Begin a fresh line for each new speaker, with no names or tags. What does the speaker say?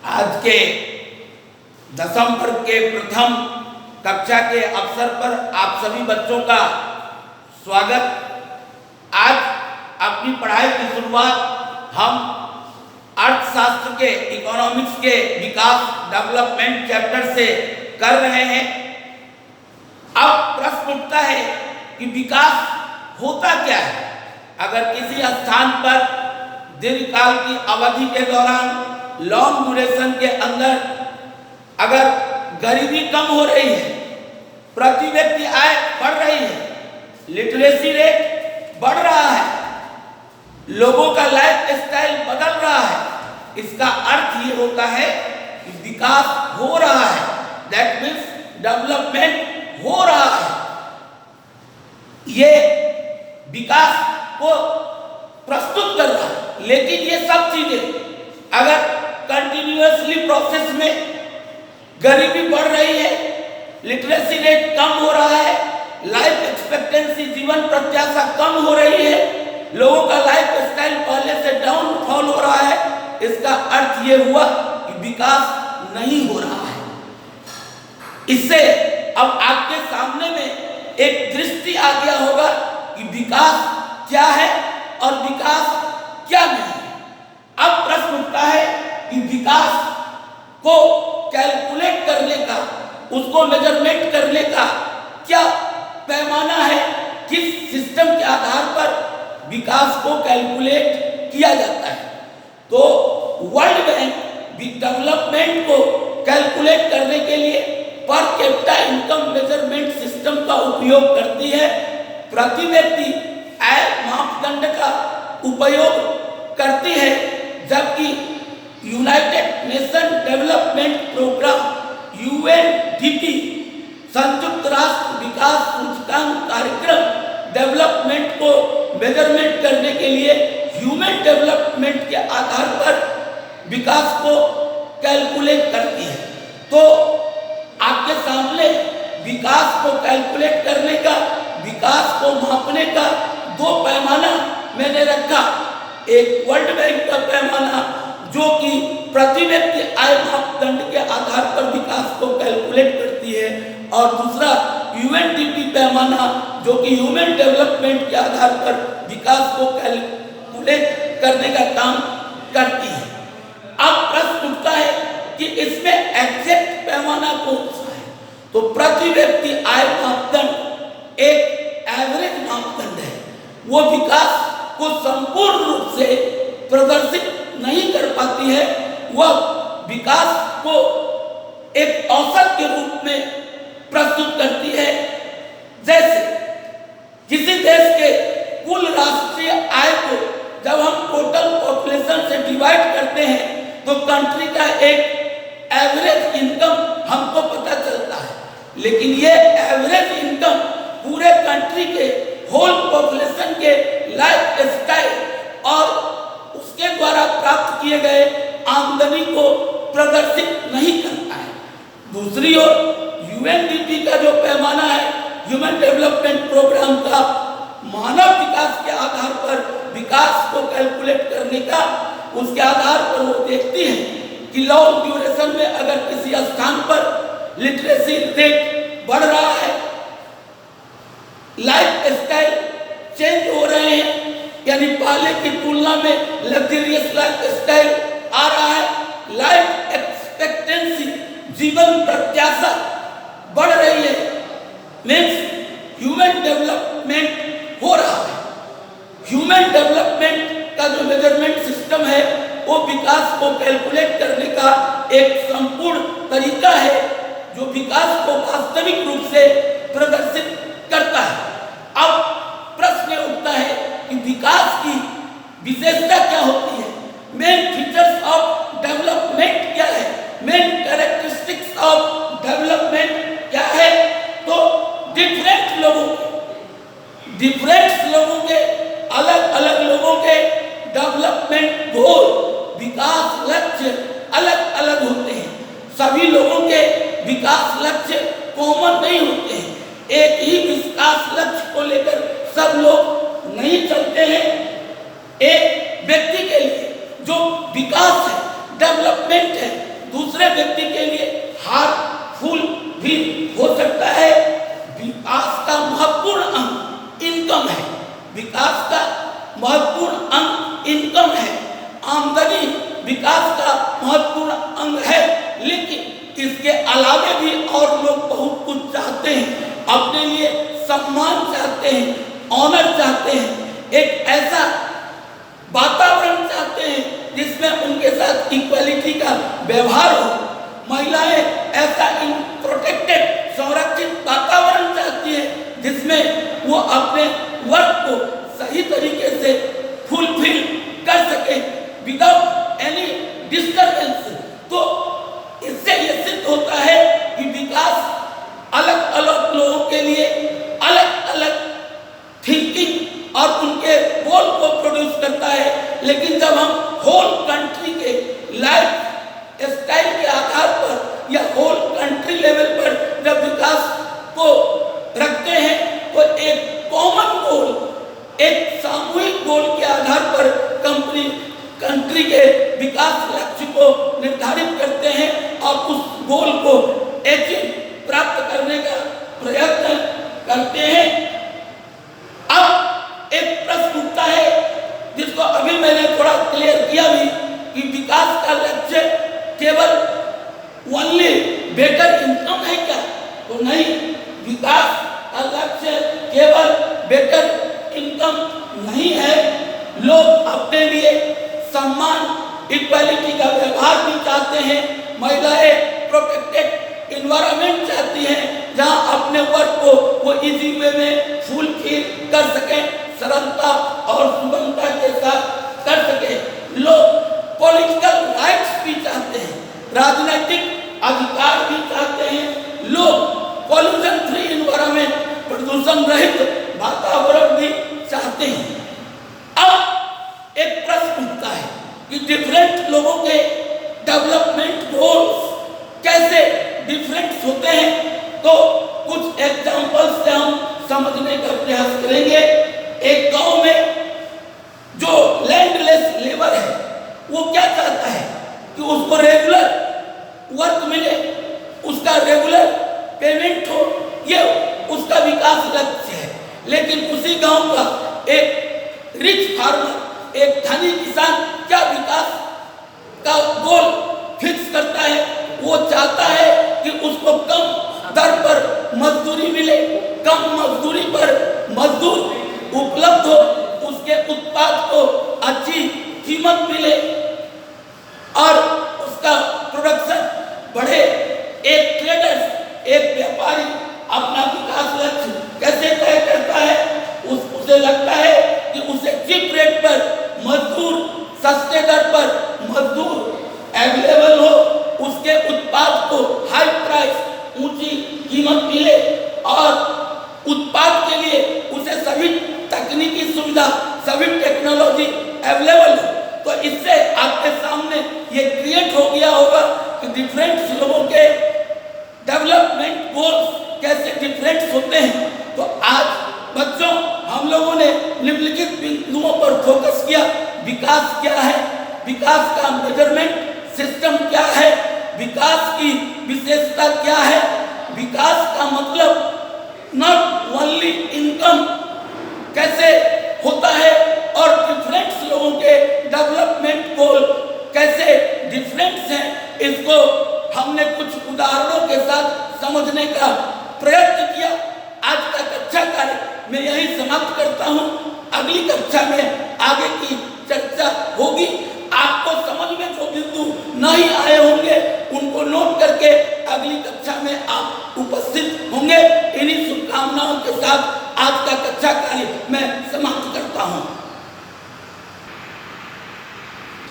आज के दसम वर्ग के प्रथम कक्षा के अवसर पर आप सभी बच्चों का स्वागत। आज अपनी पढ़ाई की शुरुआत हम अर्थशास्त्र के इकोनॉमिक्स के विकास डेवलपमेंट चैप्टर से कर रहे हैं। अब प्रश्न उठता है कि विकास होता क्या है। अगर किसी स्थान पर दीर्घकाल की अवधि के दौरान लॉन्ग ड्यूरेशन के अंदर अगर गरीबी कम हो रही है, प्रति व्यक्ति आय बढ़ रही है, लिटरेसी रेट बढ़ रहा है, लोगों का लाइफ स्टाइल बदल रहा है, इसका अर्थ ये होता है कि विकास हो रहा है। दैट मीन्स डेवलपमेंट हो रहा है। ये विकास को प्रस्तुत कर रहा है। लेकिन ये सब चीजें अगर कंटिन्यूअसली प्रोसेस में गरीबी बढ़ रही है, लिटरेसी रेट कम हो रहा है, लाइफ एक्सपेक्टेंसी जीवन प्रत्याशा कम हो रही है, लोगों का लाइफ स्टाइल पहले से डाउनफॉल हो रहा है, इसका अर्थ ये हुआ कि विकास नहीं हो रहा है। इससे अब आपके सामने में एक दृष्टि आ गया होगा कि विकास क्या है और विकास क्या नहीं है। अब प्रश्न उठता है कि विकास को कैलकुलेट करने का, उसको मेजरमेंट करने का क्या पैमाना है, किस सिस्टम के आधार पर विकास को कैलकुलेट किया जाता है। तो वर्ल्ड बैंक डेवलपमेंट को कैलकुलेट करने के लिए per capita income measurement system का उपयोग करती है। प्रति व्यक्ति आय मापदंड का उपयोग करती है, जबकि United Nation Development Programme UNDP संयुक्त राष्ट्र विकास सूचकांक कार्यक्रम डेवलपमेंट को मेजरमेंट करने के लिए ह्यूमन डेवलपमेंट के आधार पर विकास को कैलकुलेट करती है। तो आपके सामने विकास को कैलकुलेट करने का, विकास को मापने का दो पैमाना मैंने रखा। एक वर्ल्ड बैंक का पैमाना जो कि प्रति व्यक्ति आय मापदंड के आधार पर विकास को कैलकुलेट करती है, और दूसरा यूएनडीपी पैमाना जो कि ह्यूमन डेवलपमेंट के आधार पर विकास को कैलकुलेट करने का काम करती है। अब प्रश्न उठता है कि इसमें एग्जैक्ट पैमाना कौन सा है। तो प्रति व्यक्ति आय मापदंड एक एवरेज मापदंड है। वो विकास को संपूर्ण रूप से प्रदर्शित नहीं कर पाती है, वह विकास को एक औसत के रूप में प्रस्तुत करती है। जैसे किसी देश के कुल राष्ट्रीय आय को जब हम टोटल पॉपुलेशन से डिवाइड करते हैं तो कंट्री का एक एवरेज इनकम हमको पता चलता है। लेकिन ये एवरेज इनकम पूरे कंट्री के होल पॉपुलेशन के लाइफ स्टाइल और उसके द्वारा प्राप्त किए गए आमदनी को प्रदर्शित नहीं करता है। दूसरी ओर यूएनडीपी का जो पैमाना है, ह्यूमन डेवलपमेंट प्रोग्राम का, मानव विकास के आधार पर विकास को कैलकुलेट करने का, उसके आधार पर वो देखती है कि लॉन्ग ड्यूरेशन में अगर किसी स्थान पर लिटरेसी रेट बढ़ रहा है, लाइफ स्टाइल चेंज हो रहे हैं, यानी पहले की तुलना में लग्जरियस लाइफ स्टाइल आ रहा है, लाइफ एक्सपेक्टेंसी जीवन प्रत्याशा बढ़ रही है, मीन्स ह्यूमन डेवलपमेंट हो रहा है। ह्यूमन डेवलपमेंट का जो मेजरमेंट सिस्टम है वो विकास को कैलकुलेट करने का एक संपूर्ण तरीका है जो विकास को वास्तविक रूप से प्रदर्शित करता है। अब प्रश्न उठता है कि विकास की विशेषता क्या होती है, मेन फीचर्स ऑफ डेवलपमेंट क्या है, मेन कैरेक्टरिस्टिक्स ऑफ डेवलपमेंट क्या है। तो डिफरेंट लोगों के अलग अलग लोगों के डेवलपमेंट गोल, विकास लक्ष्य अलग अलग होते हैं। सभी लोगों के विकास लक्ष्य कॉमन नहीं होते हैं। एक ही विकास लक्ष्य को लेकर सब लोग नहीं चलते हैं। एक व्यक्ति के लिए जो विकास है, डेवलपमेंट है, व्यक्ति के लिए हार्मफुल भी हो सकता है। विकास का महत्वपूर्ण अंग इनकम है, विकास का महत्वपूर्ण अंग इनकम है, आमदनी विकास का महत्वपूर्ण अंग है। लेकिन इसके अलावे भी और लोग बहुत कुछ चाहते हैं, अपने लिए सम्मान चाहते हैं, ऑनर चाहते हैं, एक ऐसा वातावरण चाहते हैं जिसमें उनके साथ इक्वालिटी का व्यवहार हो। महिलाएं ऐसा प्रोटेक्टेड संरक्षित वातावरण चाहती है जिसमें वो अपने वर्क को सही तरीके से फुलफिल कर सके विदाउट एनी डिस्टर्बेंस। तो इससे ये सिद्ध होता है कि विकास अलग अलग लोगों के लिए अलग अलग थिंकिंग और उनके गोल को प्रोड्यूस करता है। लेकिन जब हम होल कंट्री के लाइफ स्टाइल के आधार पर या होल कंट्री लेवल पर जब विकास को रखते हैं तो एक कॉमन गोल, एक सामूहिक गोल के आधार पर कंट्री के विकास लक्ष्य को निर्धारित करते हैं और उस गोल को अचीव प्राप्त करने का प्रयत्न करते हैं। अब एक प्रश्न उठता है जिसको अभी मैंने थोड़ा क्लियर किया भी कि विकास का लक्ष्य केवल ओनली बेटर इनकम है क्या? तो नहीं, विकास का लक्ष्य केवल बेटर इनकम नहीं है। लोग अपने लिए सम्मान, इक्वालिटी का व्यवहार भी चाहते हैं। महिलाएं प्रोटेक्टेड इन्वायरमेंट चाहती हैं जहां अपने वर्क को वो इजी वे में फुलफिल कर सकें, सरलता और सुगमता के साथ कर सकें। लोग पॉलिटिकल राइट्स भी चाहते हैं, राजनीतिक अधिकार भी चाहते हैं। लोग पॉल्यूशन फ्री इन्वायरमेंट, प्रदूषण रहित वातावरण भी चाहते हैं। अब एक प्रश्न उठता है कि डिफरेंट लोगों के डेवलपमेंट गोल्स कैसे डिफरेंट होते हैं। तो कुछ एग्जांपल्स से हम समझने का प्रयास करेंगे। एक गांव में जो लैंडलेस लेबर है वो क्या चाहता है कि उसको रेगुलर वर्क मिले, उसका रेगुलर पेमेंट हो, ये उसका विकास लक्ष्य है। लेकिन उसी गांव का एक रिच फार्मर, एक धनी किसान क्या विकास का गोल फिक्स करता है? वो चाहता है कि उसको कम दर पर मजदूरी मिले, कम मजदूरी पर मजदूर उपलब्ध हो, उसके उत्पाद को अच्छी कीमत मिले और उसका प्रोडक्शन बढ़े। एक ट्रेडर, एक व्यापारी अपना विकास लक्ष्य कैसे तय करता है? उसे लगता है कि उसे चीप रेट पर मजदूर, सस्ते दर पर मजदूर अवेलेबल हो, उसके उत्पाद को हाई प्राइस, ऊंची कीमत मिले और उत्पाद के लिए उसे सभी तकनीकी सुविधा, सभी टेक्नोलॉजी अवेलेबल हो। तो इससे आपके सामने ये क्रिएट हो गया होगा कि डिफरेंट लोगों के डेवलपमेंट गोल्स कैसे डिफरेंट होते हैं। तो आज बच्चों हम लोगों ने निम्नलिखित बिंदुओं पर फोकस किया। विकास क्या है, विकास का मेजरमेंट सिस्टम क्या है, विकास की विशेषता क्या है, विकास का मतलब नॉट ओनली इनकम कैसे होता है और डिफरेंट लोगों के डेवलपमेंट गोल कैसे डिफरेंट हैं, इसको हमने कुछ उदाहरणों के साथ समझने का प्रयत्न किया। आज का कक्षा कार्य मैं यही समाप्त करता हूँ। अगली कक्षा में आगे की चर्चा होगी। आपको समझ में जो बिंदु नहीं आए होंगे उनको नोट करके अगली कक्षा में आप उपस्थित होंगे। इन्हीं शुभकामनाओं के साथ